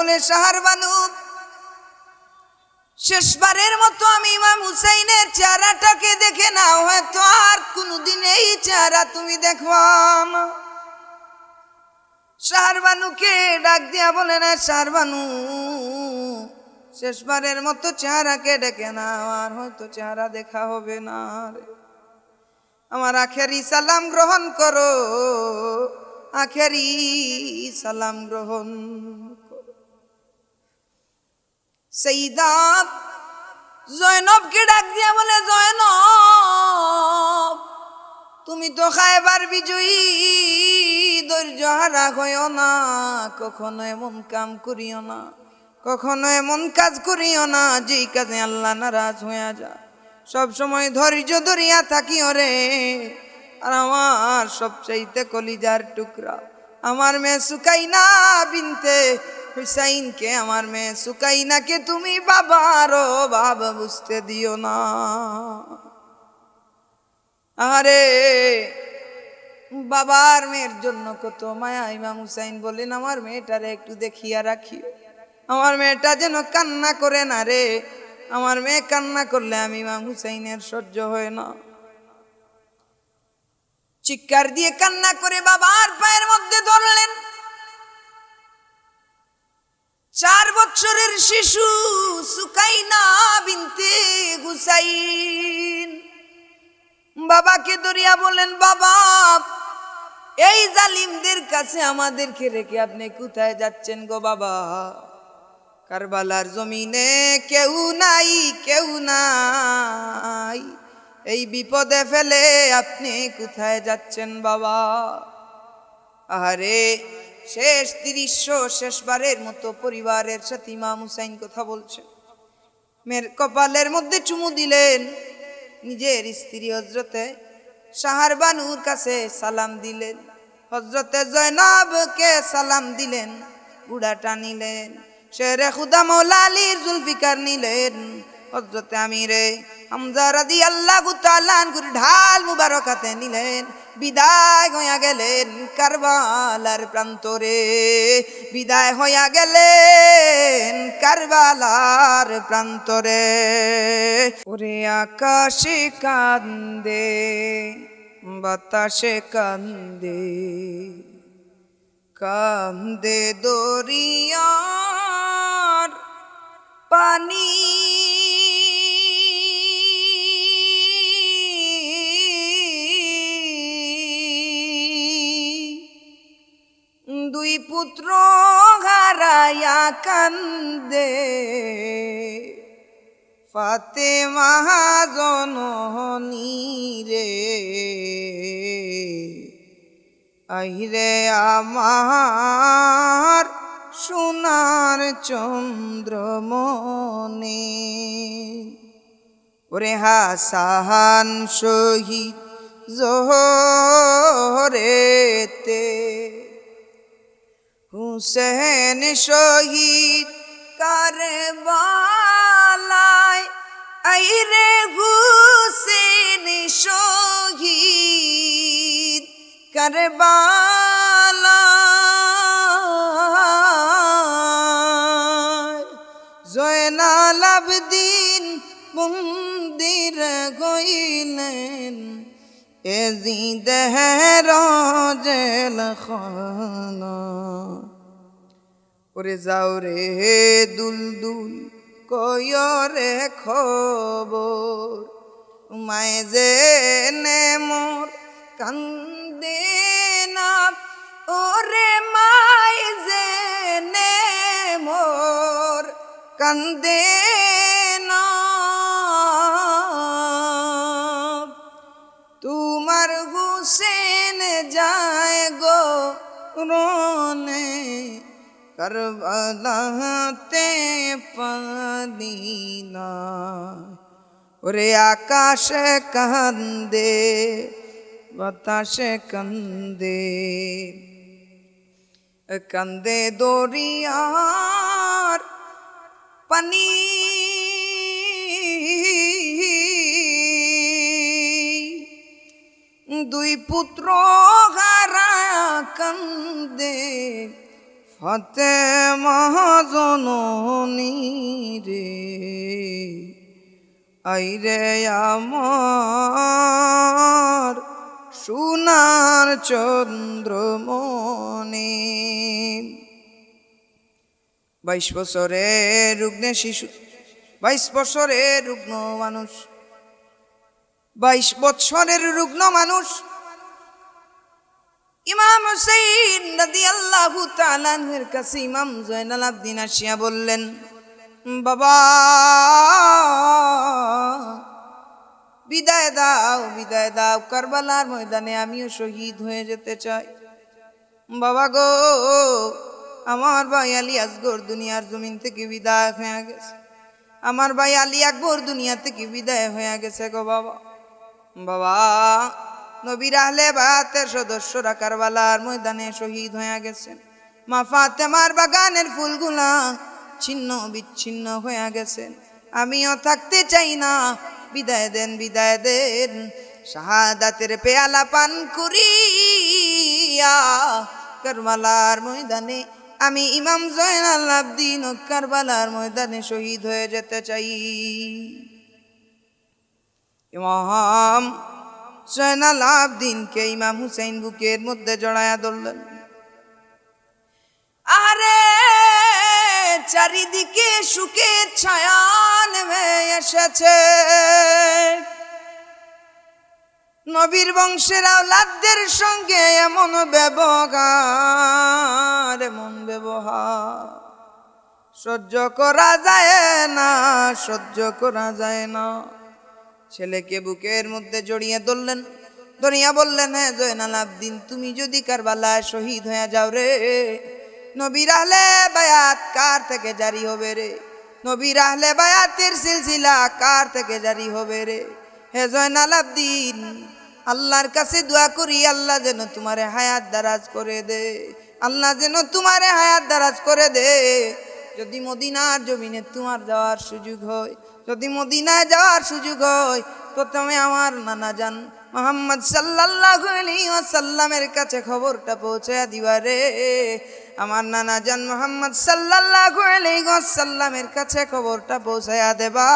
বলে শাহরবানু শেষবারের মতো আমি ইমাম হুসাইনের চেহারাটাকে দেখে নাও, হয়তো আর কোনোদিন এই চেহারা তুমি দেখবা না। শাহরবানুকে ডাক দিয়া বলে না, শাহরবানু শেষবারের মতো চেহারাকে ডেকে নাও, আর হয়তো চেহারা দেখা হবে না রে। আমার আখেরি সালাম গ্রহণ করো, আখেরি সালাম গ্রহণ করো। সাইয়্যিদা জয়নবকে ডাক দিয়া বলে, জয়নব তুমি তো খায়বার বিজয়ী, ধৈর্য হারা হইও না, কখনো এমন কাম করিও না, কখনো এমন কাজ করিও না যেই কাজে আল্লাহ নারাজ হইয়া যায়। সব সময় ধৈর্য ধরিয়া থাকিও রে। আর আমার সবচাইতে কলিজার টুকরা আমার মেয়ে সুকাইনা বিনতে হুসাইনকে, আমার মেয়ে সুকাইনাকে তুমি বাবারও বাবা বুঝতে দিও না। আরে বাবার মেয়ের জন্য কত মায়া। ইমাম হুসাইন বলেন, আমার মেয়েটারে একটু দেখিয়া রাখিও, আমার মেয়েটা যেন কান্না করে না রে। আমার মেয়ে কান্না করলে আমি ইমাম হুসাইনের সহ্য হয় না। চিৎকার দিয়ে কান্না করে বাবার পায়ের মধ্যে ধরলেন। 4 বছরের শিশু সুকাইনা বিনতে হুসাইন বাবাকে ধরিয়া বলেন, বাবা এই জালিমদের কাছে আমাদেরকে রেখে আপনি কোথায় যাচ্ছেন গো বাবা? কারবালার জমিনে কেউ নাই, কেউ নাই, এই বিপদে ফেলে আপনি কোথায় যাচ্ছেন বাবা? আরে শেষ 30 শেষবারের মতো পরিবারের সাথে ইমাম হুসাইন কথা বলছেন। মেয়ের কপালের মধ্যে চুমু দিলেন, নিজের স্ত্রী হজরতে শাহরবানুর কাছে সালাম দিলেন, হজরতে জয়নবকে সালাম দিলেন, বুড়াটা নিলেন, শেরে খুদা মৌলা আলীর জুলফিকার নিলেন, হজরতে আমিরে হামজা রাদিয়াল্লাহু তাআলা আনহুর ঢাল মুবারক হাতে নিলেন। বিদায় হইয়া গেলেন কারবালার প্রান্তরে, বিদায় হইয়া গেলেন কারবালার প্রান্তরে। ওরে আকাশে কান্দে, বাতাসে কান্দে, কান্দে দরিয়ার পানি, দুই পুত্র হারায়া কান্দে ফাতেমা জননী রে। আইরে আমার সোনার চন্দ্রমণি, ওরে হাসান শহীদ জোহরেতে, হুসেন শহীদ কারবালায়, আইরে হুসেন শহীদ কারবালায়, জয়নাল আবদিন মন্দির গইলেন, এজিদের জেলখানা। ওরে যাও রে দুলদুল কয়রে খবর, মায়ে যে নে মোর কান্দে না, ওরে মায়ে যে নে মোর কান্দে না। তোমার হুসেন যায় গো রনে, কারবালাতে পানি না। ওরে আকাশে কান্দে, বাতাসে কান্দে, কান্দে দরিয়ার পানি, দুই পুত্র হারা কান্দে ফতে মহাজননী রে আইরে আমার সোনার চন্দ্রমণি। 22 বছরের রুগ্ন শিশু, 22 বছরের রুগ্ন মানুষ, 22 বছরের রুগ্ন মানুষ ইমাম হুসাইন রাদিয়াল্লাহু তাআলা আনহুর কাছে ইমাম জয়নাল আবদিন আসিয়া বললেন, বাবা বিদায় দাও, বিদায় দাও, কারবালার ময়দানে আমিও শহীদ হয়ে যেতে চাই। বাবা গো, আমার ভাই আলী আসগর দুনিয়ার জমিন থেকে বিদায় হয়ে গেছে, আমার ভাই আলী আকবর দুনিয়া থেকে বিদায় হয়ে গেছে গো বাবা। বাবা, নবীর আহলে বায়াতের সদস্যরা কারবালার ময়দানে শহীদ হয়ে গেছেন, মা ফাতেমার বাগানের ফুলগুলা ছিন্ন বিচ্ছিন্ন হয়ে গেছেন, আমিও থাকতে চাই না, বিদায় দেন, বিদায় দেন। শাহাদাতের পেয়ালা পান করিয়া কারবালার ময়দানে আমি ইমাম জয়নাল আবদিন কারবালার ময়দানে শহীদ হয়ে যেতে চাই। ইমাম জয়নাল আবদিনকে ইমাম হুসাইন বুকের মধ্যে জড়ায়া ধরলেন। আরে চারিদিকে সুখের ছায়া নেমে এসেছে, নবীর বংশের আওলাদদের সঙ্গে এমন ব্যবহার, এমন ব্যবহার সহ্য করা যায় না, সহ্য করা যায় না। ছেলেকে বুকের মধ্যে জড়িয়ে ধরলেন, ধরিয়া বললেন, হ্যাঁ জয়নাল আবদিন, তুমি যদি কারবালায় শহীদ হয়ে যাও রে, নবীর আহলে বায়াত কার থেকে জারি হবে রে? নবীর আহলে বায়াতের সিলসিলা কার থেকে জারি হবে রে? হে জয়নাল আবদিন, আল্লাহর কাছে দোয়া করি, আল্লাহ যেন তোমারে হায়াত দারাজ করে দে, আল্লাহ যেন তোমারে হায়াত দারাজ করে দে। যদি মদিনার জমিনে তোমার যাওয়ার সুযোগ হয়, যদি মদিনায় যাওয়ার সুযোগ হয়, প্রথমে আমার নানা জান মুহাম্মদ সাল্লাল্লাহু আলাইহি ওয়াসাল্লামের কাছে খবরটা পৌঁছায়া দিবা রে। আমার নানা জান মুহাম্মদ সাল্লাল্লাহু আলাইহি ওয়াসাল্লামের কাছে খবরটা পৌঁছায়া দেবা।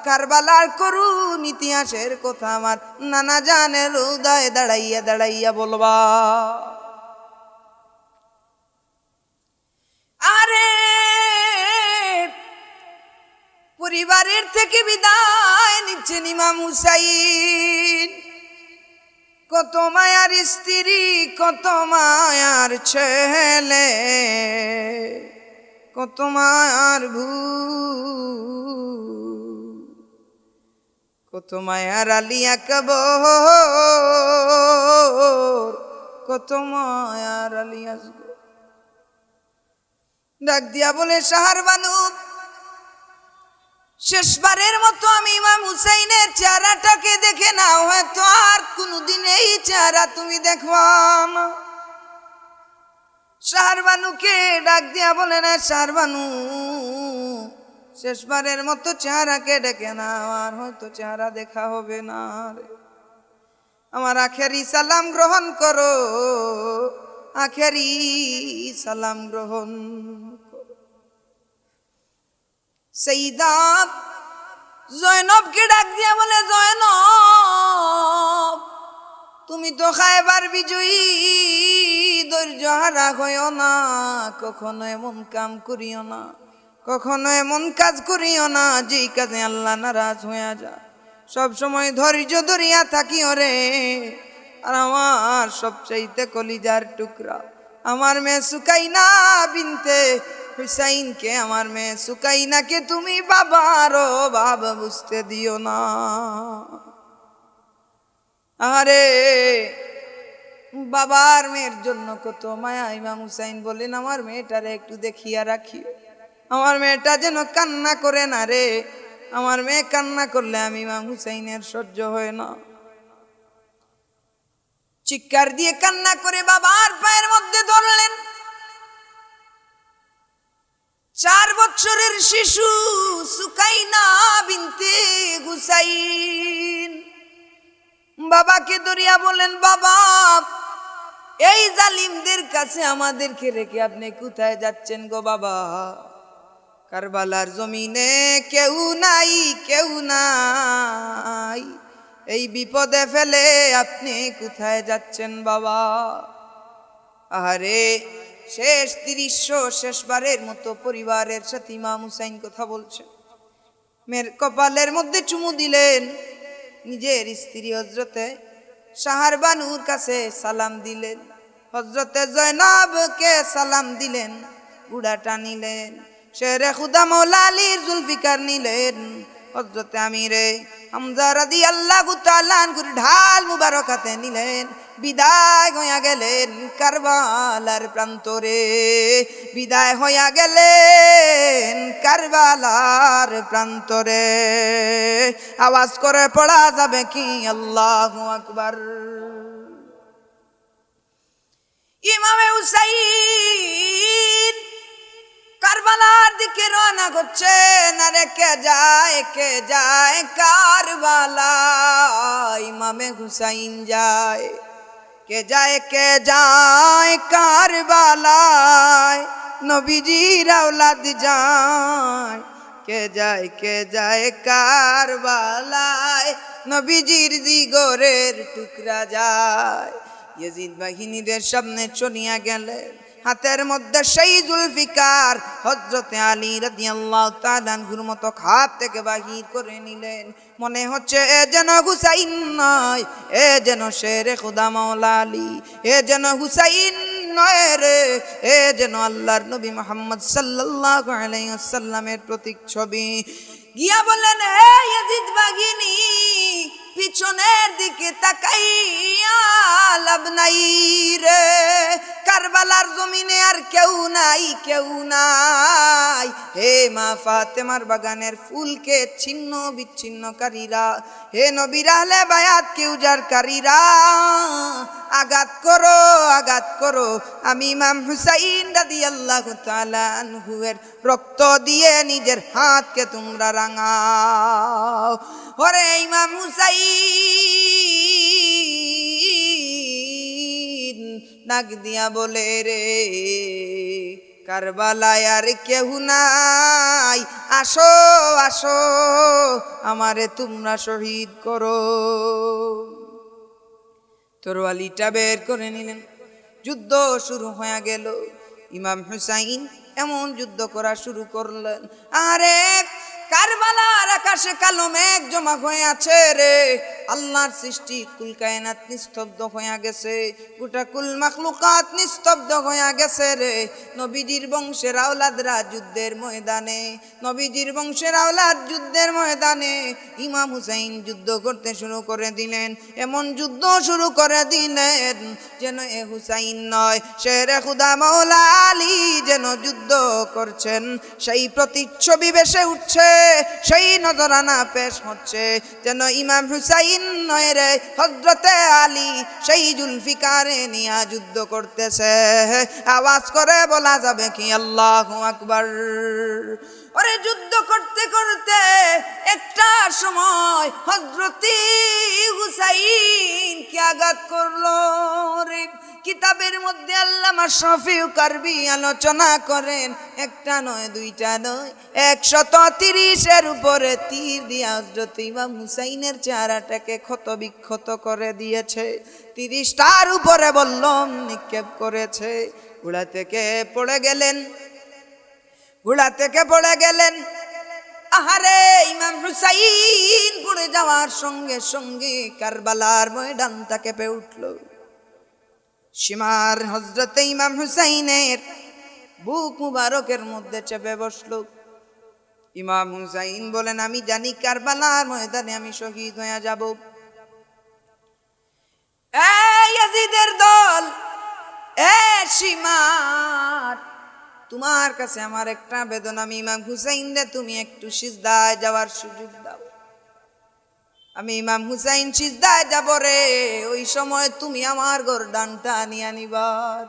কারবালার করুণ ইতিহাসের কথা আমার নানা জানের হৃদয়ে দাঁড়াইয়া দাঁড়াইয়া বলবা। আরে পরিবারের থেকে বিদায় নিচ্ছেন ইমাম হুসাইন, কত মায়ার স্ত্রী, কত মায়ার ছেলে, কত মায়ার কত মায়ার আলী আকবর, কত মায়ার আলী আসগর। ডাক দিয়া বলে, শাহর বানু, শেষবারের মতো আমি ইমাম হুসাইনের চেহারাটাকে দেখে নাও, হয়তো আর কোনদিন এই চেহারা তুমি দেখবা না। শাহরবানুকে ডাক দিয়া বলে, না শাহরবানু, শেষবারের মতো চেহারাকে ডেকে নাও, আর হয়তো চেহারা দেখা হবে না রে। আমার আখেরি সালাম গ্রহণ করো, আখেরি সালাম গ্রহণ। সৈয়দা জয়নবকে ডাক দিয়া বলে, জয়নব, তুমি তো খায়বার বিজয়ী, ধৈর্য হারা হইও না, কখনো এমন কাম করিও না, কখনো এমন কাজ করিও না যেই কাজে আল্লাহ নারাজ হইয়া যায়। সব সময় ধৈর্য ধরিয়া থাকিও রে। আর আমার সবচাইতে কলিজার টুকরা আমার মেয়ে সুকাইনা বিনতে হুসাইনকে, আমার মেয়ে সুকাইনাকে তুমি বাবারও বাবা বুঝতে দিও না। আরে বাবার মেয়ের জন্য কত মায়া। ইমাম হুসাইন বলেন, আমার মেয়েটারে একটু দেখিয়া রাখিও, আমার মেয়েটা যেন কান্না করে না রে। আমার মেয়ে কান্না করলে আমি ইমাম হুসাইনের সহ্য হয় না। চিৎকার দিয়ে কান্না করে বাবার পায়ের মধ্যে ধরলেন। 4 বছরের শিশু সুকাইনা বিনতে হুসাইন বাবাকে ধরিয়া বলেন, বাবা এই জালিমদের কাছে আমাদেরকে রেখে আপনি কোথায় যাচ্ছেন গো বাবা? কারবালার জমিনে কেউ নাই, কেউ নাই, এই বিপদে ফেলে আপনি কোথায় যাচ্ছেন বাবা? আরে শেষ ৩০ শেষবারের মতো পরিবারের সাথে ইমাম হুসাইন কথা বলছেন। মেয়ের কপালের মধ্যে চুমু দিলেন, নিজের স্ত্রী হজরতে শাহার বানুর কাছে সালাম দিলেন, হজরতে জয়নাবকে সালাম দিলেন, উড়াটা নিলেন, শেরে খুদা মৌলা আলীর জুলফিকার নিলেন, হজরতে আমিরে হামজা রাদিয়াল্লাহু তাআলা আনহুর ঢাল মুবারক হাতে নিলেন, বিদায় হইয়া গেলেন কারবালার প্রান্তরে, বিদায় হইয়া গেলেন কারবালার প্রান্তরে। আওয়াজ করে পড়া যাবে কি আল্লাহু আকবার। ইমামে হুসাইন কারবালার দিকে রওনা করছেন, আরে কে যায় কারবালা? ইমামে হুসাইন যায়। কে যায় কারবালায়? নবীজির আওলাদ যায়। কে যায় কারবালায়? নবীজির জিগরের টুকরা যায়। ইয়াজিদ বাহিনীদের সামনে চলিয়া গেলেন, হাতের মধ্যে সেই জুলফিকার হযরতে আলী রাদিয়াল্লাহু তাআলা আনহুর মতো খাপ থেকে বাহির করে নিলেন। মনে হচ্ছে এ যেন হুসাইন নয়, এ যেন শেরে খুদা মাওলা আলী, এ যেন হুসাইন নয় রে, এ যেন আল্লাহর নবী মুহাম্মদ সাল্লাল্লাহু আলাইহি ওয়াসাল্লামের প্রতীক ছবি। গিয়া বললেন, হে ইয়াজিদ বাহিনী, পিছনের দিকে তাকাইয়া লাভ নাই রে, কারবালার জমিনে আর কেউ নাই, কেউ নাই। হে মা ফাতেমার বাগানের ফুলকে ছিন্ন বিচ্ছিন্নকারীরা, হে নবীর আহলে বায়াত কে উজাড়কারীরা, আঘাত করো, আঘাত করো। আমি ইমাম হুসাইন রাদিয়াল্লাহু তাআলা আনহুর রক্ত দিয়ে নিজের হাতকে তোমরা রাঙাও। ওরে ইমাম হুসাইন ডাক দিয়া বলে, রে কারবালায় আর কেউ নাই, আসো আসো আমারে তোমরা শহীদ করো। তরোয়ালিটা বের করে নিলেন, যুদ্ধ শুরু হয়ে গেল। ইমাম হুসাইন এমন যুদ্ধ করা শুরু করলেন, আরে কারবালার আকাশে কালো মেঘ জমা হয়ে আছে রে, আল্লাহর সৃষ্টি কুল কায়নাত নিস্তব্ধ হয়ে গেছে, গোটা কুল মাখলুকাত নিস্তব্ধ হয়ে গেছে রে। নবীজির বংশের আওলাদরা যুদ্ধের ময়দানে, নবীজির বংশের আওলাদ যুদ্ধের ময়দানে। ইমাম হুসাইন যুদ্ধ করতে শুরু করে দিলেন, এমন যুদ্ধ শুরু করে দিলেন যেন এ হুসাইন নয়, শেরে খুদা মাওলা আলী যেন যুদ্ধ করছেন, সেই প্রতিচ্ছবি ভেসে উঠছে, সেই নজরানা পেশ হচ্ছে, যেন ইমাম হুসাইন নয় রে, হযরতে আলী সেই জুলফিকারে নিয়া যুদ্ধ করতেছে। আওয়াজ করে বলা যাবে কি আল্লাহু আকবার। ওরে যুদ্ধ করতে করতে একটা সময় হযরতে হুসাইন কি আঘাত করলো রে। কিতাবের মধ্যে আল্লামা শফিউ কারবি আলোচনা করেন, একটা নয় দুইটা নয়, 130-এর উপরে তীর দিয়ে হযরত ইমাম হুসাইনের চেহারাটাকে ক্ষত বিক্ষত করে দিয়েছে। 30টার উপরে বল্লম নিক্ষেপ করেছে। ঘোড়া থেকে পড়ে গেলেন, ঘোড়া থেকে পড়ে গেলেন। আহারে ইমাম হুসাইন পড়ে যাওয়ার সঙ্গে সঙ্গে কারবালার ময়দানটা কেঁপে উঠল। সীমার হযরতে ইমাম হুসাইনের বুক মুবারকের মধ্যে চেপে বসল। ইমাম হুসাইন বলেন, আমি জানি কারবালার ময়দানে আমি শহীদ হয়ে যাব। এই ইয়াজিদের দল, এ সীমার, তোমার কাছে আমার একটা আবেদন, আমি ইমাম হুসাইন দে তুমি একটু সিজদায় যাওয়ার সুযোগ দাও। আমি ইমাম হুসাইন সিজদায় যাব রে, ওই সময় তুমি আমার গর্দানটা নিয়ে নিবার।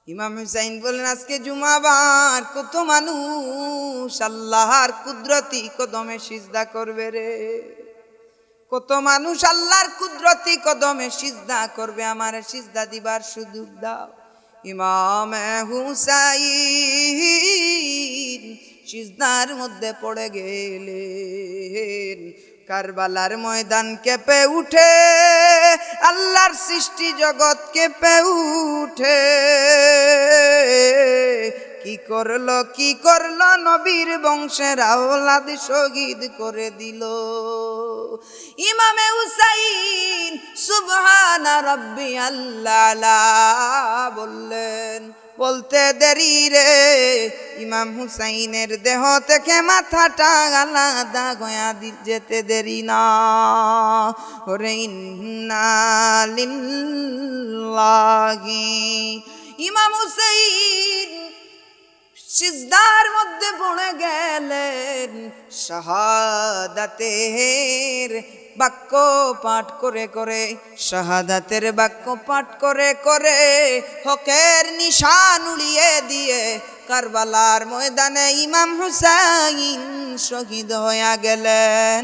ইমাম হুসাইন বলেন, আজকে জুমাবার, কত মানুষ আল্লাহর কুদরতি কদমে সিজদা করবে রে। কত মানুষ আল্লাহর কুদরতি কদমে সিজদা করবে, আমারে সিজদা দিবার সুযোগ দাও। ইমাম হুসাইন সিজদার মধ্যে পড়ে গেলেন। কারবালার ময়দান কেঁপে উঠে, আল্লাহর সৃষ্টি জগৎ কেঁপে উঠে। কি করলো নবীর বংশের আওলাদ শহীদ করে দিল। ইমামে হুসাইন সুবহানা রাব্বিয়াল আলা বললেন। বলতে দেরি রে, ইমাম হুসাইনের দেহ থেকে মাথাটা আলাদা গয়া যেতে দেরি না। ওরে ইন্না লিল্লাহি। ইমাম হুসাইন সিজদার মধ্যে পড়ে গেলেন। শাহাদাতের বাক্য পাঠ করে করে, শাহাদাতের বাক্য পাঠ করে করে হকের নিশান উড়িয়ে দিয়ে কারবালার ময়দানে ইমাম হুসাইন শহীদ হয়ে গেলেন।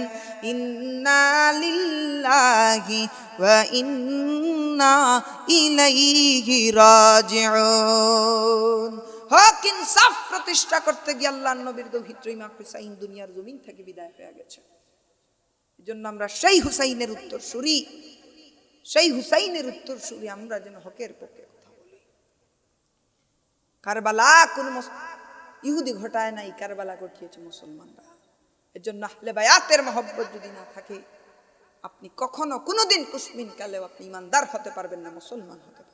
ইন্না লিল্লাহি ওয়া ইন্না ইলাইহি রাজিউন। হক ইনসাফ প্রতিষ্ঠা করতে গিয়ে আল্লাহর নবীর দৌহিত্র ইমাম হুসাইন দুনিয়ার জমিন থেকে বিদায় হয়ে গেছে। এজন্য আমরা সেই হুসাইনের উত্তরসূরি, সেই হুসাইনের উত্তরসূরি আমরা যেন হকের পক্ষে কথা বলি। কারবালা কোন ইহুদি ঘটায় নাই, কারবালা ঘটিয়েছে মুসলমানরা। এজন্য আহলে বায়াতের মহব্বত যদি না থাকে, আপনি কখনো কোনোদিন কুসমিন কালেও আপনি ইমানদার হতে পারবেন না, মুসলমান হতে পারবেন।